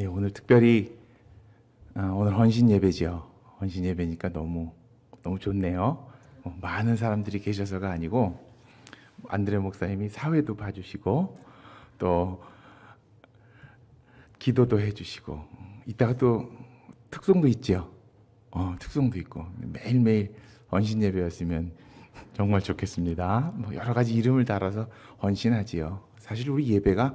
예, 오늘 특별히 오늘 헌신 예배죠. 헌신 예배니까 너무 좋네요. 많은 사람들이 계셔서가 아니고 안드레 목사님이 사회도 봐주시고 또 기도도 해주시고 이따가 또 특송도 있죠. 특송도 있고 매일매일 헌신 예배였으면 정말 좋겠습니다. 여러 가지 이름을 달아서 헌신하지요. 사실 우리 예배가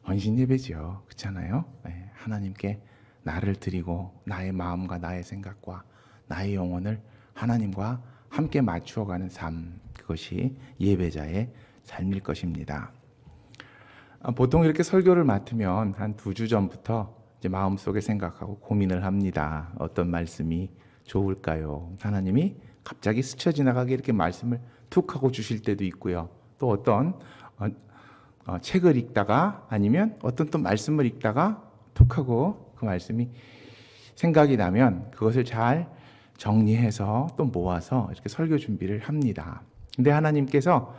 헌신 예배죠. 그렇잖아요. 네, 하나님께 나를 드리고 나의 마음과 나의 생각과 나의 영혼을 하나님과 함께 맞추어가는 삶, 그것이 예배자의 삶일 것입니다. 보통 이렇게 설교를 맡으면 한 2주 전부터 이제 마음속에 생각하고 고민을 합니다. 어떤 말씀이 좋을까요? 하나님이 갑자기 스쳐 지나가게 이렇게 말씀을 툭 하고 주실 때도 있고요. 또 어떤 책을 읽다가 아니면 어떤 또 말씀을 읽다가 툭 하고 그 말씀이 생각이 나면 그것을 잘 정리해서 또 모아서 이렇게 설교 준비를 합니다. 근데 하나님께서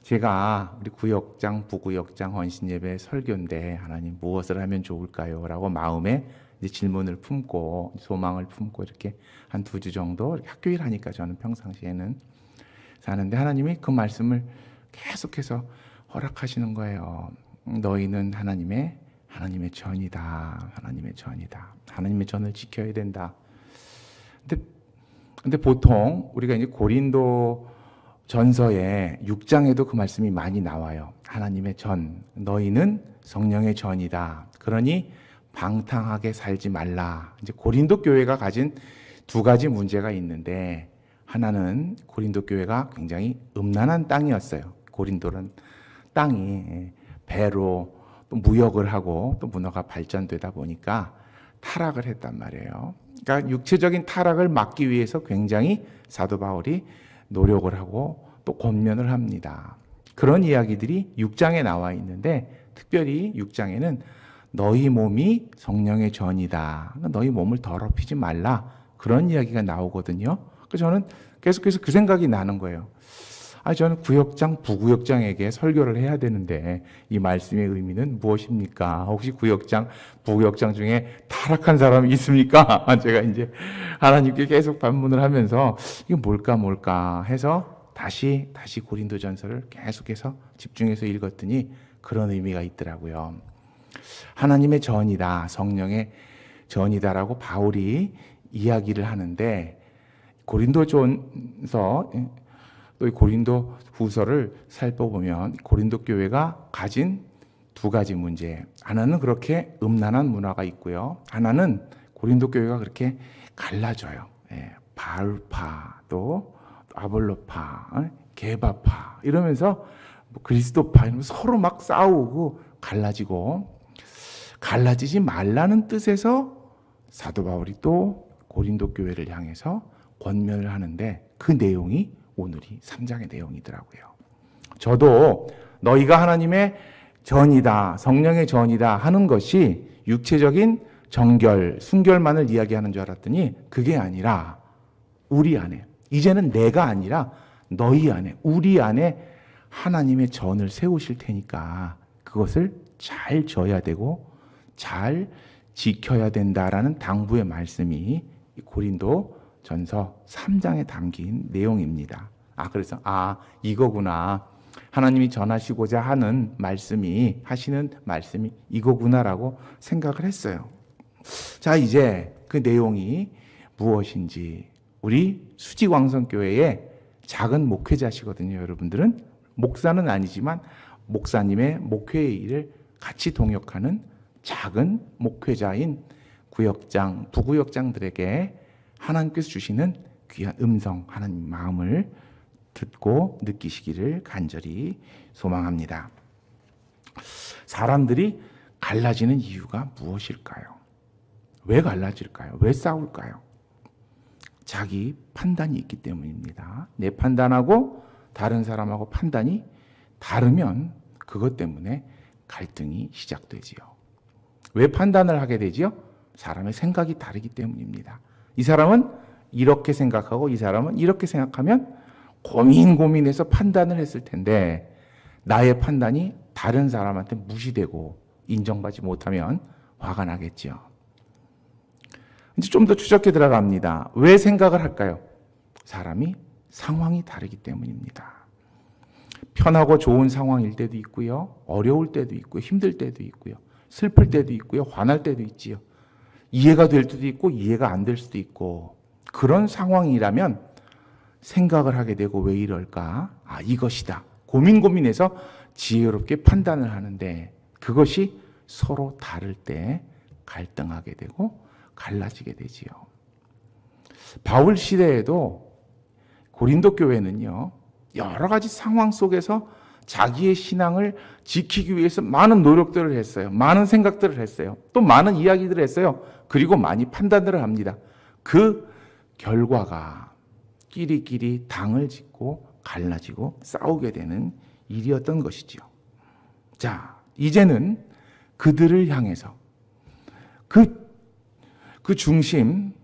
제가 우리 구역장, 부구역장 헌신예배 설교인데 하나님 무엇을 하면 좋을까요? 라고 마음에 이제 질문을 품고 소망을 품고 이렇게 한 2주 정도 학교일 하니까 저는 평상시에는 사는데 하나님이 그 말씀을 계속해서 허락하시는 거예요. 너희는 하나님의 전이다. 하나님의 전이다. 하나님의 전을 지켜야 된다. 근데 보통 우리가 이제 고린도 전서에 6장에도 그 말씀이 많이 나와요. 하나님의 전, 너희는 성령의 전이다. 그러니 방탕하게 살지 말라. 이제 고린도 교회가 가진 2가지 문제가 있는데 하나는 고린도 교회가 굉장히 음란한 땅이었어요. 고린도는 땅이 배로 또 무역을 하고 또 문화가 발전되다 보니까 타락을 했단 말이에요. 그러니까 육체적인 타락을 막기 위해서 굉장히 사도 바울이 노력을 하고 또 권면을 합니다. 그런 이야기들이 6장에 나와 있는데 특별히 6장에는 너희 몸이 성령의 전이다. 너희 몸을 더럽히지 말라. 그런 이야기가 나오거든요. 그래서 저는 계속해서 그 생각이 나는 거예요. 저는 구역장, 부구역장에게 설교를 해야 되는데 이 말씀의 의미는 무엇입니까? 혹시 구역장, 부구역장 중에 타락한 사람이 있습니까? 제가 이제 하나님께 계속 반문을 하면서 이게 뭘까 해서 다시 고린도전서를 계속해서 집중해서 읽었더니 그런 의미가 있더라고요. 하나님의 전이다, 성령의 전이다라고 바울이 이야기를 하는데 고린도전서 또 고린도 후서를 살펴보면 고린도 교회가 가진 2가지 문제. 하나는 그렇게 음란한 문화가 있고요. 하나는 고린도 교회가 그렇게 갈라져요. 바울파, 또 아볼로파, 게바파 이러면서 그리스도파 이러면서 서로 막 싸우고 갈라지고 갈라지지 말라는 뜻에서 사도 바울이 또 고린도 교회를 향해서 권면을 하는데 그 내용이 오늘이 3장의 내용이더라고요. 저도 너희가 하나님의 전이다, 성령의 전이다 하는 것이 육체적인 정결, 순결만을 이야기하는 줄 알았더니 그게 아니라 우리 안에, 이제는 내가 아니라 너희 안에, 우리 안에 하나님의 전을 세우실 테니까 그것을 잘 져야 되고 잘 지켜야 된다라는 당부의 말씀이 고린도 전서 3장에 담긴 내용입니다. 그래서 이거구나. 하나님이 전하시고자 하는 말씀이 하시는 말씀이 이거구나라고 생각을 했어요. 자, 이제 그 내용이 무엇인지 우리 수지광성교회의 작은 목회자시거든요. 여러분들은 목사는 아니지만 목사님의 목회의 일을 같이 동역하는 작은 목회자인 구역장, 부구역장들에게 하나님께서 주시는 귀한 음성, 하나님 마음을 듣고 느끼시기를 간절히 소망합니다. 사람들이 갈라지는 이유가 무엇일까요? 왜 갈라질까요? 왜 싸울까요? 자기 판단이 있기 때문입니다. 내 판단하고 다른 사람하고 판단이 다르면 그것 때문에 갈등이 시작되지요. 왜 판단을 하게 되지요? 사람의 생각이 다르기 때문입니다. 이 사람은 이렇게 생각하고 이 사람은 이렇게 생각하면 고민해서 판단을 했을 텐데 나의 판단이 다른 사람한테 무시되고 인정받지 못하면 화가 나겠죠. 이제 좀 더 추적해 들어갑니다. 왜 생각을 할까요? 사람이 상황이 다르기 때문입니다. 편하고 좋은 상황일 때도 있고요. 어려울 때도 있고요. 힘들 때도 있고요. 슬플 때도 있고요. 화날 때도 있지요. 이해가 될 수도 있고 이해가 안 될 수도 있고 그런 상황이라면 생각을 하게 되고 왜 이럴까? 아, 이것이다. 고민해서 지혜롭게 판단을 하는데 그것이 서로 다를 때 갈등하게 되고 갈라지게 되지요. 바울 시대에도 고린도 교회는요. 여러 가지 상황 속에서 자기의 신앙을 지키기 위해서 많은 노력들을 했어요. 많은 생각들을 했어요. 또 많은 이야기들을 했어요. 그리고 많이 판단들을 합니다. 그 결과가 끼리끼리 당을 짓고 갈라지고 싸우게 되는 일이었던 것이지요. 자, 이제는 그들을 향해서 그 중심,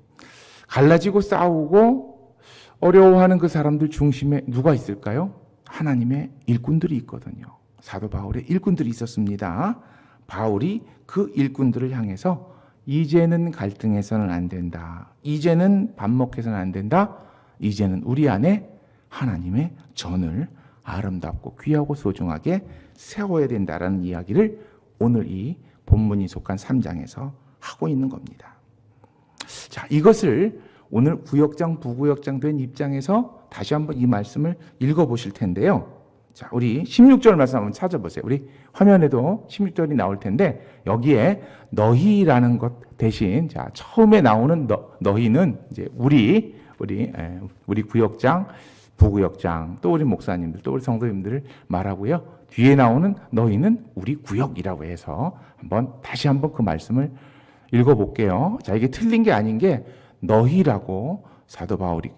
갈라지고 싸우고 어려워하는 그 사람들 중심에 누가 있을까요? 하나님의 일꾼들이 있거든요. 사도 바울의 일꾼들이 있었습니다. 바울이 그 일꾼들을 향해서 이제는 갈등해서는 안 된다. 이제는 반목해서는 안 된다. 이제는 우리 안에 하나님의 전을 아름답고 귀하고 소중하게 세워야 된다라는 이야기를 오늘 이 본문이 속한 3장에서 하고 있는 겁니다. 자, 이것을 오늘 구역장, 부구역장 된 입장에서 다시 한번 이 말씀을 읽어보실 텐데요. 자, 우리 16절 말씀 한번 찾아보세요. 우리 화면에도 16절이 나올 텐데 여기에 너희라는 것 대신 자, 처음에 나오는 너희는 이제 우리 구역장, 부구역장, 또 우리 목사님들, 또 우리 성도님들을 말하고요. 뒤에 나오는 너희는 우리 구역이라고 해서 다시 한번 그 말씀을 읽어볼게요. 자, 이게 틀린 게 아닌 게 너희라고 사도 바울이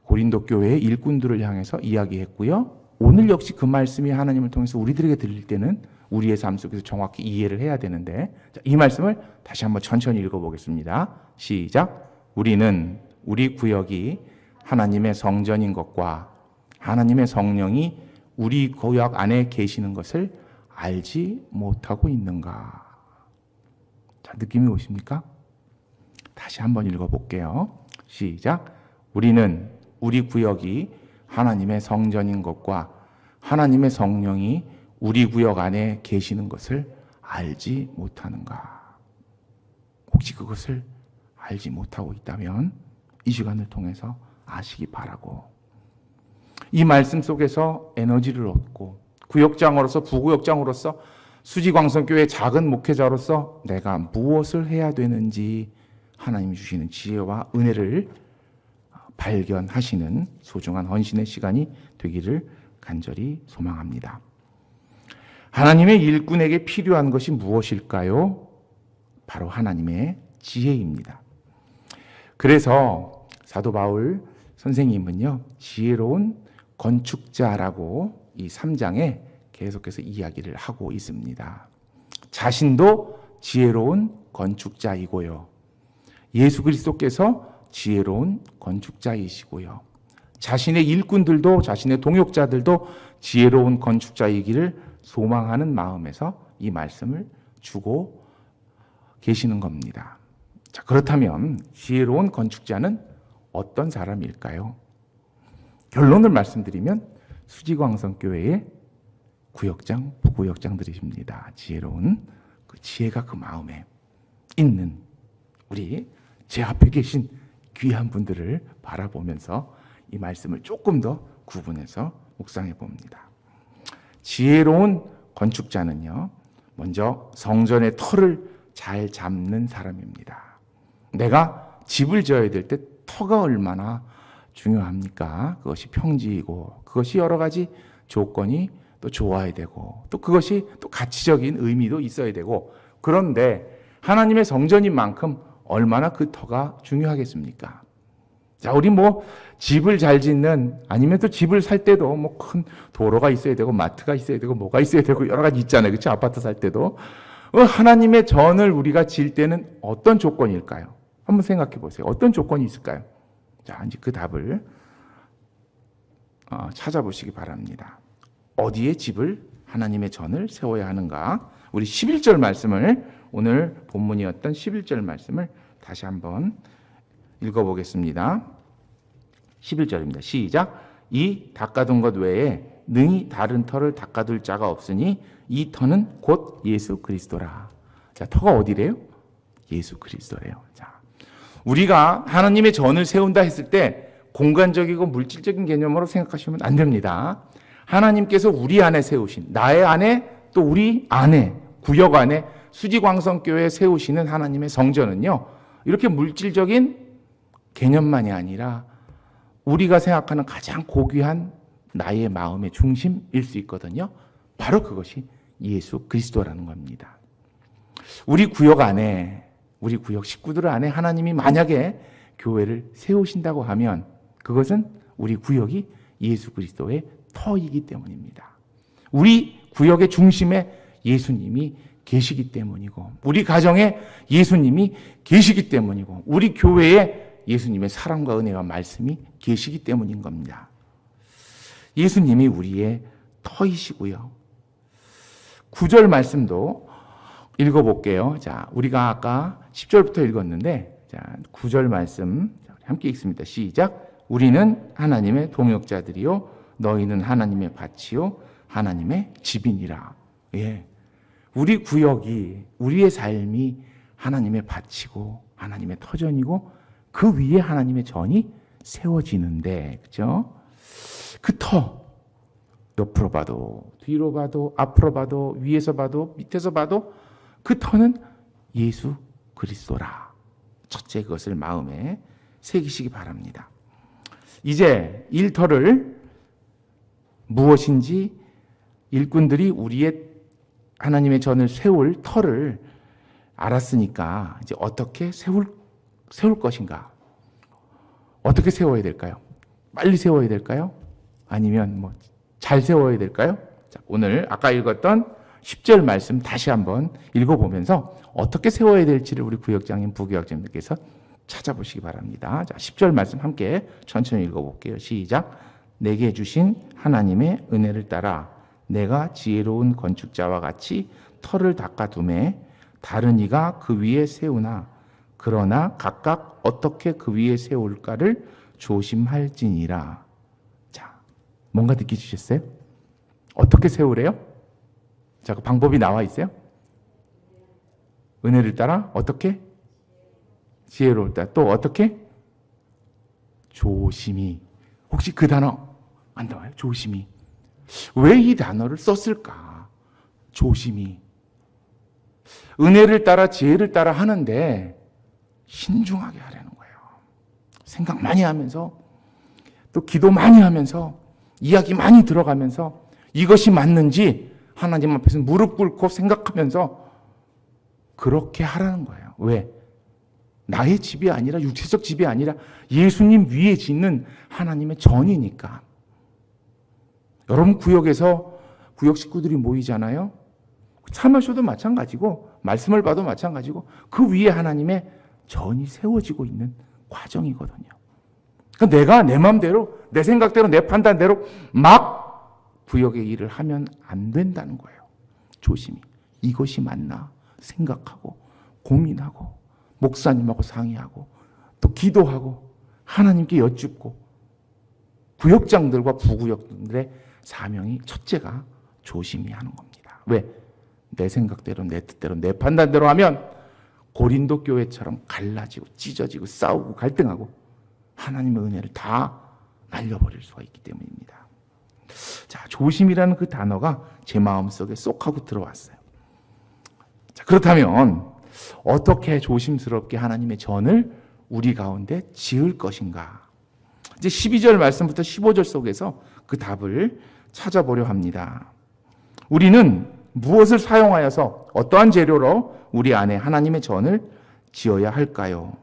고린도 교회의 일꾼들을 향해서 이야기했고요. 오늘 역시 그 말씀이 하나님을 통해서 우리들에게 들릴 때는 우리의 삶 속에서 정확히 이해를 해야 되는데 자, 이 말씀을 다시 한번 천천히 읽어보겠습니다. 시작. 우리는 우리 구역이 하나님의 성전인 것과 하나님의 성령이 우리 구역 안에 계시는 것을 알지 못하고 있는가? 자, 느낌이 오십니까? 다시 한번 읽어볼게요. 시작. 우리는 우리 구역이 하나님의 성전인 것과 하나님의 성령이 우리 구역 안에 계시는 것을 알지 못하는가? 혹시 그것을 알지 못하고 있다면 이 시간을 통해서 아시기 바라고 이 말씀 속에서 에너지를 얻고 구역장으로서 부구역장으로서 수지광성교회 작은 목회자로서 내가 무엇을 해야 되는지 하나님이 주시는 지혜와 은혜를 발견하시는 소중한 헌신의 시간이 되기를 간절히 소망합니다. 하나님의 일꾼에게 필요한 것이 무엇일까요? 바로 하나님의 지혜입니다. 그래서 사도 바울 선생님은요, 지혜로운 건축자라고 이 3장에 계속해서 이야기를 하고 있습니다. 자신도 지혜로운 건축자이고요. 예수 그리스도께서 지혜로운 건축자이시고요. 자신의 일꾼들도 자신의 동역자들도 지혜로운 건축자이기를 소망하는 마음에서 이 말씀을 주고 계시는 겁니다. 자, 그렇다면 지혜로운 건축자는 어떤 사람일까요? 결론을 말씀드리면 수지광성교회의 구역장, 부구역장들이십니다. 지혜로운 그 지혜가 그 마음에 있는 우리 제 앞에 계신 귀한 분들을 바라보면서 이 말씀을 조금 더 구분해서 묵상해 봅니다. 지혜로운 건축자는요, 먼저 성전의 터를 잘 잡는 사람입니다. 내가 집을 지어야 될 때 터가 얼마나 중요합니까? 그것이 평지이고 그것이 여러 가지 조건이 또 좋아야 되고 또 그것이 또 가치적인 의미도 있어야 되고 그런데 하나님의 성전인 만큼 얼마나 그 터가 중요하겠습니까? 자, 우리 집을 잘 짓는 아니면 또 집을 살 때도 큰 도로가 있어야 되고 마트가 있어야 되고 뭐가 있어야 되고 여러 가지 있잖아요. 그렇죠? 아파트 살 때도 하나님의 전을 우리가 지을 때는 어떤 조건일까요? 한번 생각해 보세요. 어떤 조건이 있을까요? 자, 이제 그 답을 찾아보시기 바랍니다. 어디에 집을 하나님의 전을 세워야 하는가? 우리 11절 말씀을, 오늘 본문이었던 11절 말씀을 다시 한번 읽어보겠습니다. 11절입니다. 시작. 이 닦아둔 것 외에 능히 다른 터를 닦아둘 자가 없으니 이 터는 곧 예수 그리스도라. 자, 터가 어디래요? 예수 그리스도래요. 자, 우리가 하나님의 전을 세운다 했을 때 공간적이고 물질적인 개념으로 생각하시면 안 됩니다. 하나님께서 우리 안에 세우신, 나의 안에, 또 우리 안에, 구역 안에 수지광성교회에 세우시는 하나님의 성전은요, 이렇게 물질적인 개념만이 아니라 우리가 생각하는 가장 고귀한 나의 마음의 중심일 수 있거든요. 바로 그것이 예수 그리스도라는 겁니다. 우리 구역 안에, 우리 구역 식구들 안에 하나님이 만약에 교회를 세우신다고 하면 그것은 우리 구역이 예수 그리스도의 터이기 때문입니다. 우리 구역의 중심에 예수님이 계시기 때문이고, 우리 가정에 예수님이 계시기 때문이고, 우리 교회에 예수님의 사랑과 은혜와 말씀이 계시기 때문인 겁니다. 예수님이 우리의 터이시고요. 9절 말씀도 읽어볼게요. 자, 우리가 아까 10절부터 읽었는데, 자, 9절 말씀 함께 읽습니다. 시작. 우리는 하나님의 동역자들이요, 너희는 하나님의 밭이요, 하나님의 집이니라. 예, 우리 구역이, 우리의 삶이 하나님의 밭이고 하나님의 터전이고 그 위에 하나님의 전이 세워지는데, 그렇죠? 그 터, 옆으로 봐도 뒤로 봐도 앞으로 봐도 위에서 봐도 밑에서 봐도 그 터는 예수 그리스도라. 첫째, 그것을 마음에 새기시기 바랍니다. 이제 일터를 무엇인지 일꾼들이 우리의 하나님의 전을 세울 터를 알았으니까 이제 어떻게 세울 것인가? 어떻게 세워야 될까요? 빨리 세워야 될까요? 아니면 뭐 잘 세워야 될까요? 자, 오늘 아까 읽었던 10절 말씀 다시 한번 읽어보면서 어떻게 세워야 될지를 우리 구역장님, 부구역장님께서 찾아보시기 바랍니다. 자, 10절 말씀 함께 천천히 읽어볼게요. 시작. 내게 주신 하나님의 은혜를 따라 내가 지혜로운 건축자와 같이 터를 닦아두매 다른 이가 그 위에 세우나 그러나 각각 어떻게 그 위에 세울까를 조심할지니라. 자, 뭔가 느끼셨어요? 어떻게 세우래요? 자, 그 방법이 나와 있어요? 은혜를 따라 어떻게? 지혜로울 따라 또 어떻게? 조심히. 혹시 그 단어 안 나와요? 조심히. 왜 이 단어를 썼을까? 조심히. 은혜를 따라 지혜를 따라 하는데 신중하게 하라는 거예요. 생각 많이 하면서 또 기도 많이 하면서 이야기 많이 들어가면서 이것이 맞는지 하나님 앞에서 무릎 꿇고 생각하면서 그렇게 하라는 거예요. 왜? 나의 집이 아니라, 육체적 집이 아니라 예수님 위에 짓는 하나님의 전이니까. 여러분 구역에서 구역 식구들이 모이잖아요. 차 마셔도 마찬가지고 말씀을 봐도 마찬가지고 그 위에 하나님의 전이 세워지고 있는 과정이거든요. 그러니까 내가 내 마음대로, 내 생각대로, 내 판단대로 막 구역의 일을 하면 안 된다는 거예요. 조심히. 이것이 맞나 생각하고 고민하고 목사님하고 상의하고 또 기도하고 하나님께 여쭙고 구역장들과 부구역들의 사명이 첫째가 조심히 하는 겁니다. 왜? 내 생각대로, 내 뜻대로, 내 판단대로 하면 고린도 교회처럼 갈라지고 찢어지고 싸우고 갈등하고 하나님의 은혜를 다 날려버릴 수가 있기 때문입니다. 자, 조심이라는 그 단어가 제 마음속에 쏙 하고 들어왔어요. 자, 그렇다면 어떻게 조심스럽게 하나님의 전을 우리 가운데 지을 것인가? 이제 12절 말씀부터 15절 속에서 그 답을 찾아보려 합니다. 우리는 무엇을 사용하여서 어떠한 재료로 우리 안에 하나님의 전을 지어야 할까요?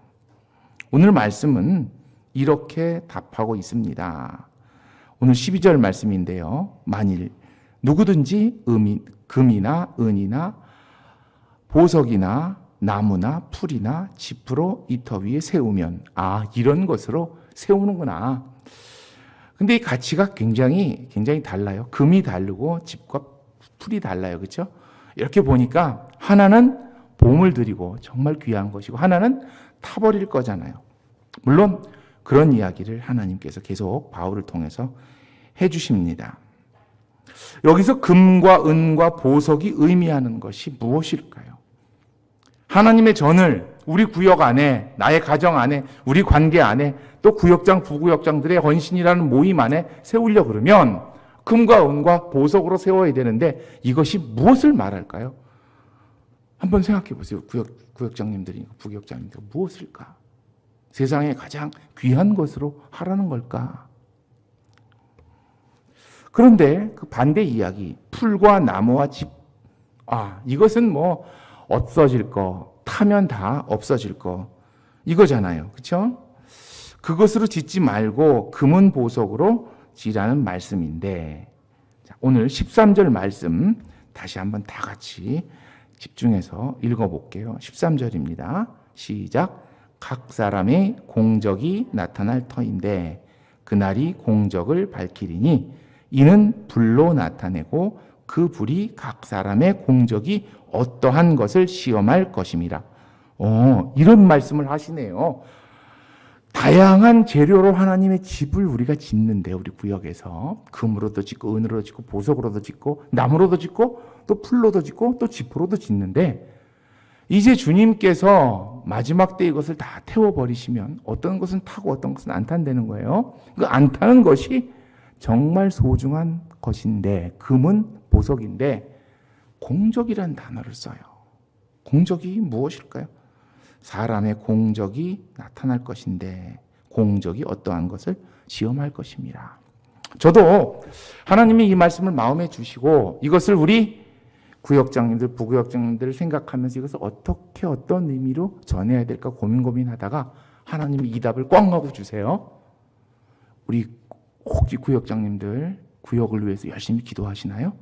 오늘 말씀은 이렇게 답하고 있습니다. 오늘 12절 말씀인데요. 만일 누구든지 금이나 은이나 보석이나 나무나 풀이나 지프로 이 터 위에 세우면, 이런 것으로 세우는구나. 근데 이 가치가 굉장히 달라요. 금이 다르고 집과 풀이 달라요. 그렇죠? 이렇게 보니까 하나는 보물 드리고 정말 귀한 것이고 하나는 타버릴 거잖아요. 물론 그런 이야기를 하나님께서 계속 바울을 통해서 해주십니다. 여기서 금과 은과 보석이 의미하는 것이 무엇일까요? 하나님의 전을 우리 구역 안에, 나의 가정 안에, 우리 관계 안에, 또 구역장, 부구역장들의 헌신이라는 모임 안에 세우려 그러면 금과 은과 보석으로 세워야 되는데 이것이 무엇을 말할까요? 한번 생각해 보세요. 구역장님들이, 부구역장님들 무엇일까? 세상에 가장 귀한 것으로 하라는 걸까? 그런데 그 반대 이야기, 풀과 나무와 집, 이것은 뭐 없어질 거, 타면 다 없어질 거, 이거잖아요. 그렇죠? 그것으로 짓지 말고 금은 보석으로 지라는 말씀인데, 오늘 13절 말씀 다시 한번 다 같이 집중해서 읽어볼게요. 13절입니다. 시작. 각 사람의 공적이 나타날 터인데 그날이 공적을 밝히리니 이는 불로 나타내고 그 불이 각 사람의 공적이 어떠한 것을 시험할 것임이라. 이런 말씀을 하시네요. 다양한 재료로 하나님의 집을 우리가 짓는데 우리 구역에서 금으로도 짓고 은으로도 짓고 보석으로도 짓고 나무로도 짓고 또 풀로도 짓고 또 지포로도 짓는데 이제 주님께서 마지막 때 이것을 다 태워버리시면 어떤 것은 타고 어떤 것은 안 탄다는 거예요. 그 안 타는 것이 정말 소중한 것인데 금은 보석인데 공적이라는 단어를 써요. 공적이 무엇일까요? 사람의 공적이 나타날 것인데 공적이 어떠한 것을 시험할 것입니다. 저도 하나님이 이 말씀을 마음에 주시고 이것을 우리 구역장님들, 부구역장님들 생각하면서 이것을 어떻게 어떤 의미로 전해야 될까 고민하다가 하나님이 이 답을 꽝 하고 주세요. 우리 혹시 구역장님들 구역을 위해서 열심히 기도하시나요?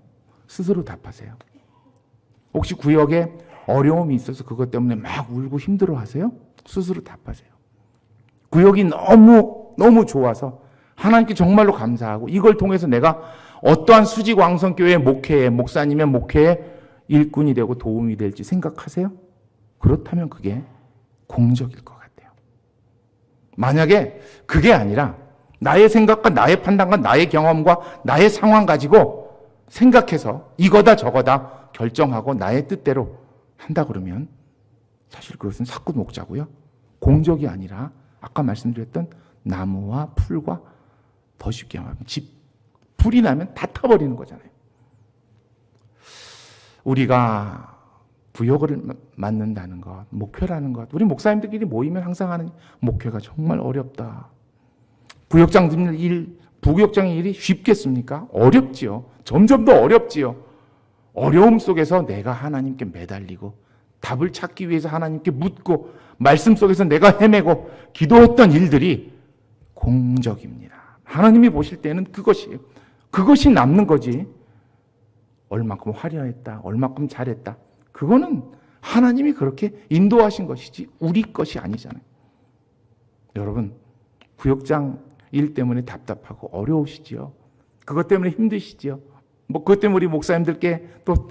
스스로 답하세요. 혹시 구역에 어려움이 있어서 그것 때문에 막 울고 힘들어하세요? 스스로 답하세요. 구역이 너무 좋아서 하나님께 정말로 감사하고 이걸 통해서 내가 어떠한 수직왕성교회 목회에 목사님의 목회에 일꾼이 되고 도움이 될지 생각하세요? 그렇다면 그게 공적일 것 같아요. 만약에 그게 아니라 나의 생각과 나의 판단과 나의 경험과 나의 상황 가지고 생각해서 이거다 저거다 결정하고 나의 뜻대로 한다 그러면 사실 그것은 사꾼 목자고요. 공적이 아니라 아까 말씀드렸던 나무와 풀과 더 쉽게 말하면 불이 나면 다 타버리는 거잖아요. 우리가 부역을 맡는다는 것, 목표라는 것, 우리 목사님들끼리 모이면 항상 하는 목표가 정말 어렵다. 부역장들 일, 부역장의 일이 쉽겠습니까? 어렵지요. 점점 더 어렵지요. 어려움 속에서 내가 하나님께 매달리고 답을 찾기 위해서 하나님께 묻고 말씀 속에서 내가 헤매고 기도했던 일들이 공적입니다. 하나님이 보실 때는 그것이 남는 거지. 얼마큼 화려했다, 얼마큼 잘했다. 그거는 하나님이 그렇게 인도하신 것이지 우리 것이 아니잖아요. 여러분, 구역장 일 때문에 답답하고 어려우시지요. 그것 때문에 힘드시지요. 그것 때문에 우리 목사님들께 또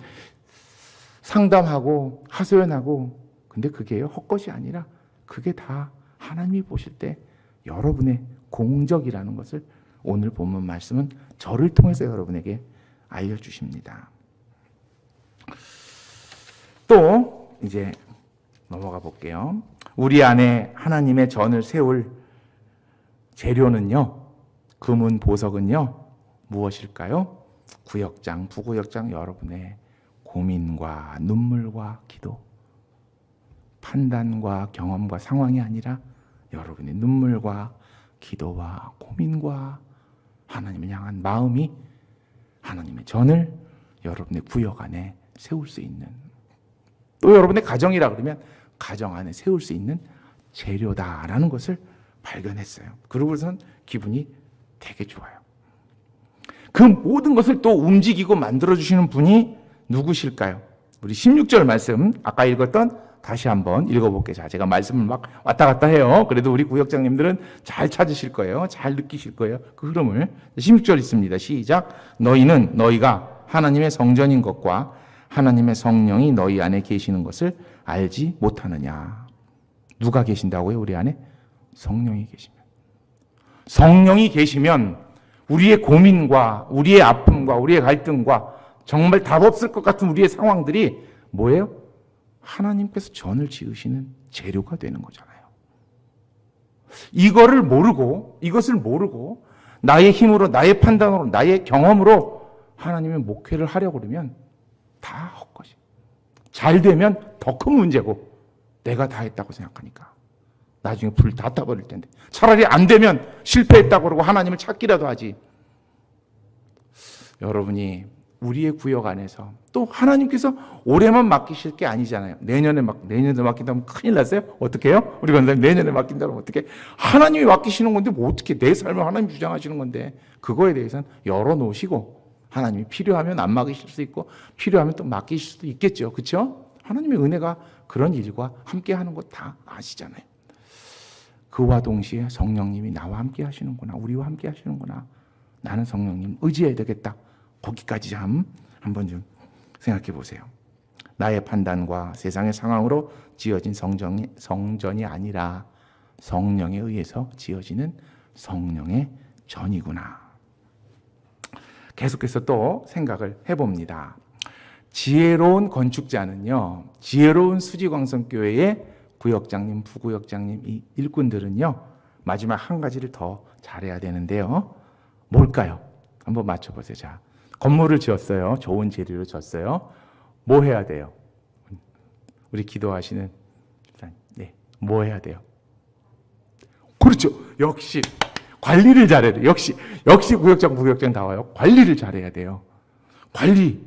상담하고 하소연하고 근데 그게 헛것이 아니라 그게 다 하나님이 보실 때 여러분의 공적이라는 것을 오늘 본문 말씀은 저를 통해서 여러분에게 알려주십니다. 또 이제 넘어가 볼게요. 우리 안에 하나님의 전을 세울 재료는요. 금은 보석은요. 무엇일까요? 구역장, 부구역장 여러분의 고민과 눈물과 기도, 판단과 경험과 상황이 아니라 여러분의 눈물과 기도와 고민과 하나님을 향한 마음이 하나님의 전을 여러분의 구역 안에 세울 수 있는, 또 여러분의 가정이라 그러면 가정 안에 세울 수 있는 재료다라는 것을 발견했어요. 그러고선 기분이 되게 좋아요. 그 모든 것을 또 움직이고 만들어주시는 분이 누구실까요? 우리 16절 말씀 아까 읽었던 다시 한번 읽어볼게요. 자, 제가 말씀을 막 왔다 갔다 해요. 그래도 우리 구역장님들은 잘 찾으실 거예요. 잘 느끼실 거예요. 그 흐름을. 16절 있습니다. 시작. 너희는 너희가 하나님의 성전인 것과 하나님의 성령이 너희 안에 계시는 것을 알지 못하느냐. 누가 계신다고요? 우리 안에? 성령이 계시면. 성령이 계시면 우리의 고민과 우리의 아픔과 우리의 갈등과 정말 답 없을 것 같은 우리의 상황들이 뭐예요? 하나님께서 전을 지으시는 재료가 되는 거잖아요. 이것을 모르고 나의 힘으로, 나의 판단으로, 나의 경험으로 하나님의 목회를 하려고 그러면 다 헛것이. 잘 되면 더 큰 문제고 내가 다 했다고 생각하니까 나중에 불 다 타버릴 텐데 차라리 안 되면 실패했다고 그러고 하나님을 찾기라도 하지. 여러분이 우리의 구역 안에서 또 하나님께서 올해만 맡기실 게 아니잖아요. 내년에 맡긴다면 큰일 났어요. 어떻게 해요? 우리 권사님 내년에 맡긴다면 어떻게? 하나님이 맡기시는 건데 뭐 어떻게 내 삶을 하나님 주장하시는 건데 그거에 대해서는 열어놓으시고 하나님이 필요하면 안 맡기실 수 있고 필요하면 또 맡기실 수도 있겠죠. 그렇죠? 하나님의 은혜가 그런 일과 함께하는 것 다 아시잖아요. 그와 동시에 성령님이 나와 함께 하시는구나. 우리와 함께 하시는구나. 나는 성령님 의지해야 되겠다. 거기까지 한번 좀 생각해 보세요. 나의 판단과 세상의 상황으로 지어진 성전이 아니라 성령에 의해서 지어지는 성령의 전이구나. 계속해서 또 생각을 해봅니다. 지혜로운 건축자는요, 지혜로운 수지광성교회의 구역장님, 부구역장님, 이 일꾼들은요, 마지막 한 가지를 더 잘해야 되는데요. 뭘까요? 한번 맞춰보세요. 자, 건물을 지었어요. 좋은 재료로 지었어요. 뭐 해야 돼요? 우리 기도하시는 집사님, 네, 뭐 해야 돼요? 그렇죠. 역시 관리를 잘해야 돼요. 역시 구역장, 부구역장 나와요. 관리를 잘해야 돼요. 관리.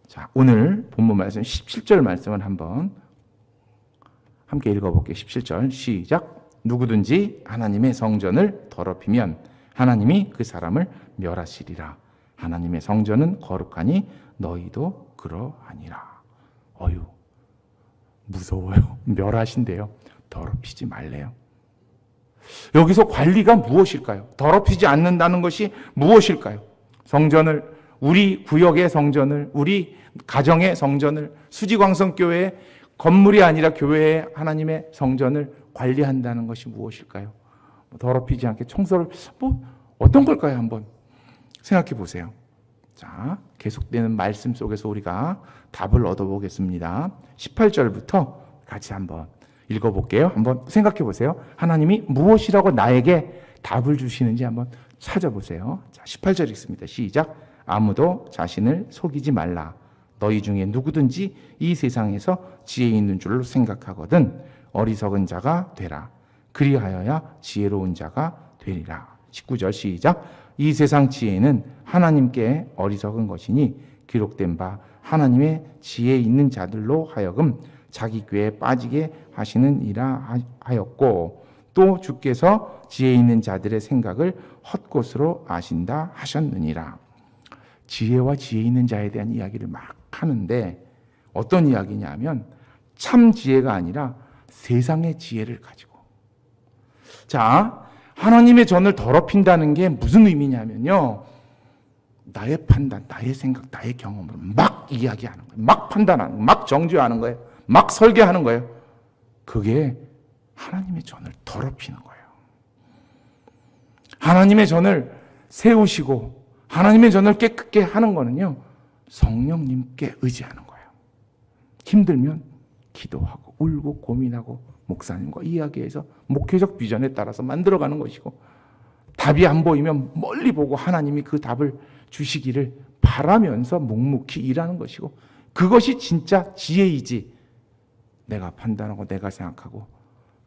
자, 오늘 본문 말씀 17절 말씀을 한번 함께 읽어볼게요. 17절 시작. 누구든지 하나님의 성전을 더럽히면 하나님이 그 사람을 멸하시리라. 하나님의 성전은 거룩하니 너희도 그러하니라. 어휴, 무서워요. 멸하신대요. 더럽히지 말래요. 여기서 관리가 무엇일까요? 더럽히지 않는다는 것이 무엇일까요? 성전을, 우리 구역의 성전을, 우리 가정의 성전을, 수지광성교회의 건물이 아니라 교회의 하나님의 성전을 관리한다는 것이 무엇일까요? 더럽히지 않게 청소를, 어떤 걸까요? 한번 생각해 보세요. 자, 계속되는 말씀 속에서 우리가 답을 얻어보겠습니다. 18절부터 같이 한번 읽어볼게요. 한번 생각해 보세요. 하나님이 무엇이라고 나에게 답을 주시는지 한번 찾아보세요. 자, 18절 읽습니다. 시작. 아무도 자신을 속이지 말라. 너희 중에 누구든지 이 세상에서 지혜 있는 줄로 생각하거든 어리석은 자가 되라. 그리하여야 지혜로운 자가 되리라. 19절 시작. 이 세상 지혜는 하나님께 어리석은 것이니 기록된 바 하나님의 지혜 있는 자들로 하여금 자기 꾀에 빠지게 하시는이라 하였고 또 주께서 지혜 있는 자들의 생각을 헛것으로 아신다 하셨느니라. 지혜와 지혜 있는 자에 대한 이야기를 막 하는데 어떤 이야기냐면 참 지혜가 아니라 세상의 지혜를 가지고. 자, 하나님의 전을 더럽힌다는 게 무슨 의미냐면요, 나의 판단, 나의 생각, 나의 경험으로 막 이야기하는 거예요. 막 판단하는 거예요. 막 정죄하는 거예요. 막 설계하는 거예요. 그게 하나님의 전을 더럽히는 거예요. 하나님의 전을 세우시고 하나님의 전을 깨끗게 하는 거는요, 성령님께 의지하는 거예요. 힘들면 기도하고 울고 고민하고 목사님과 이야기해서 목회적 비전에 따라서 만들어가는 것이고, 답이 안 보이면 멀리 보고 하나님이 그 답을 주시기를 바라면서 묵묵히 일하는 것이고, 그것이 진짜 지혜이지 내가 판단하고 내가 생각하고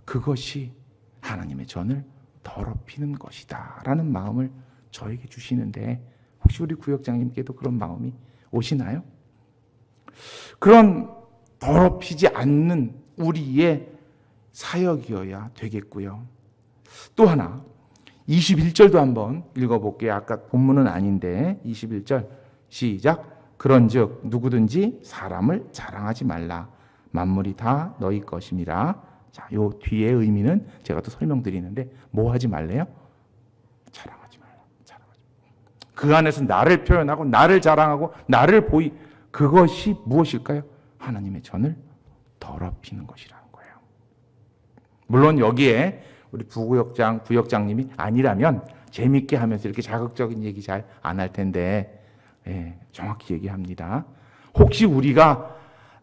그것이 하나님의 전을 더럽히는 것이다 라는 마음을 저에게 주시는데, 혹시 우리 구역장님께도 그런 마음이 오시나요? 그런 더럽히지 않는 우리의 사역이어야 되겠고요. 또 하나 21절도 한번 읽어볼게요. 아까 본문은 아닌데 21절 시작. 그런즉 누구든지 사람을 자랑하지 말라. 만물이 다 너희 것임이라. 자, 요 뒤의 의미는 제가 또 설명드리는데 뭐 하지 말래요? 자랑하지 말라. 자랑하지 말라. 그 안에서 나를 표현하고 나를 자랑하고 나를 그것이 무엇일까요? 하나님의 전을 더럽히는 것이라는 거예요. 물론 여기에 우리 부역장님이 아니라면 재밌게 하면서 이렇게 자극적인 얘기 잘 안 할 텐데, 정확히 얘기합니다. 혹시 우리가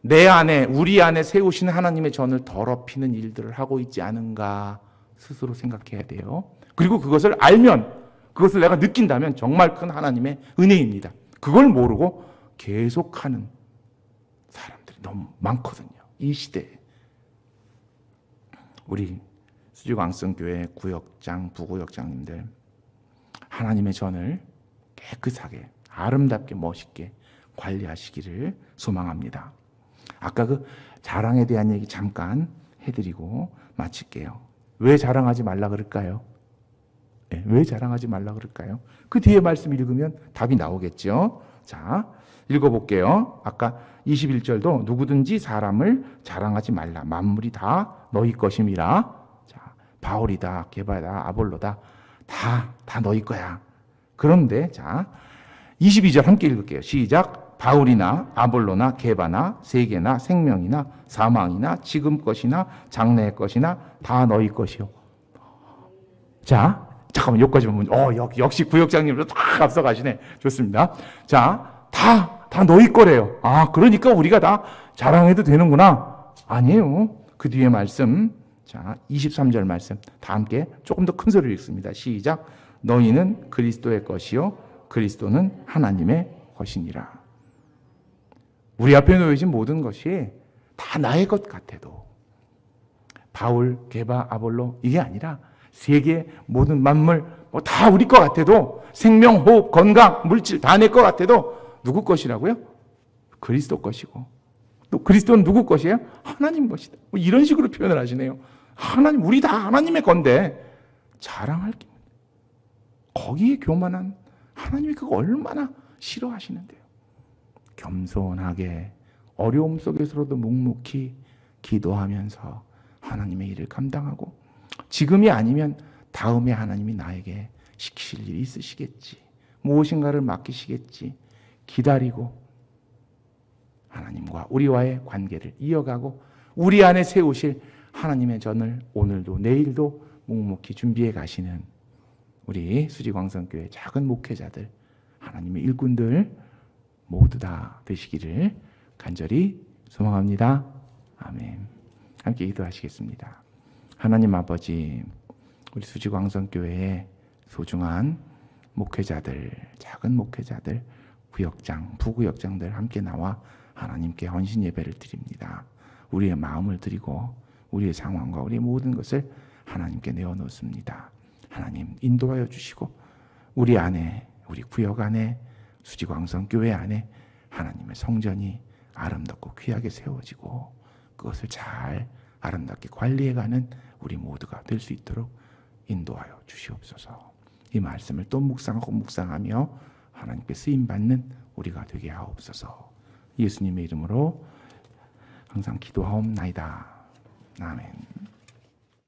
우리 안에 세우신 하나님의 전을 더럽히는 일들을 하고 있지 않은가 스스로 생각해야 돼요. 그리고 그것을 알면, 그것을 내가 느낀다면 정말 큰 하나님의 은혜입니다. 그걸 모르고 계속하는 사람들이 너무 많거든요. 이 시대에. 우리 수지광성교회 구역장, 부구역장님들, 하나님의 전을 깨끗하게, 아름답게, 멋있게 관리하시기를 소망합니다. 아까 그 자랑에 대한 얘기 잠깐 해드리고 마칠게요. 왜 자랑하지 말라 그럴까요? 왜 자랑하지 말라 그럴까요? 그 뒤에 말씀 읽으면 답이 나오겠죠. 자, 읽어볼게요. 아까 21절도 누구든지 사람을 자랑하지 말라. 만물이 다 너희 것임이라. 자, 바울이다, 게바다, 아볼로다. 다 너희 거야. 그런데 자, 22절 함께 읽을게요. 시작. 바울이나 아볼로나 게바나 세계나 생명이나 사망이나 지금 것이나 장래의 것이나 다 너희 것이요. 자, 잠깐만 여기까지 보면 역시 구역장님으로 다 앞서가시네. 좋습니다. 자, 다 너희 거래요. 그러니까 우리가 다 자랑해도 되는구나. 아니에요. 그 뒤에 말씀, 자, 23절 말씀 다 함께 조금 더 큰 소리로 읽습니다. 시작. 너희는 그리스도의 것이요 그리스도는 하나님의 것이니라. 우리 앞에 놓여진 모든 것이 다 나의 것 같아도 바울, 게바, 아볼로 이게 아니라 세계 모든 만물 다 우리 것 같아도 생명, 호흡, 건강, 물질 다 내 것 같아도 누구 것이라고요? 그리스도 것이고 또 그리스도는 누구 것이에요? 하나님 것이다. 이런 식으로 표현을 하시네요. 하나님, 우리 다 하나님의 건데 자랑할 게 거기에 교만한 하나님이 그거 얼마나 싫어하시는데요. 겸손하게 어려움 속에서도 묵묵히 기도하면서 하나님의 일을 감당하고 지금이 아니면 다음에 하나님이 나에게 시키실 일이 있으시겠지. 무엇인가를 맡기시겠지. 기다리고 하나님과 우리와의 관계를 이어가고 우리 안에 세우실 하나님의 전을 오늘도 내일도 묵묵히 준비해 가시는 우리 수지광성교회 작은 목회자들, 하나님의 일꾼들 모두 다 되시기를 간절히 소망합니다. 아멘. 함께 기도하시겠습니다. 하나님 아버지, 우리 수지광성교회의 소중한 목회자들, 작은 목회자들, 구역장, 부구역장들 함께 나와 하나님께 헌신 예배를 드립니다. 우리의 마음을 드리고 우리의 상황과 우리의 모든 것을 하나님께 내어놓습니다. 하나님 인도하여 주시고 우리 안에, 우리 구역 안에, 수지광성교회 안에 하나님의 성전이 아름답고 귀하게 세워지고 그것을 잘 아름답게 관리해가는 우리 모두가 될 수 있도록 인도하여 주시옵소서. 이 말씀을 또 묵상하고 묵상하며 하나님께 쓰임받는 우리가 되게 하옵소서. 예수님의 이름으로 항상 기도하옵나이다. 아멘.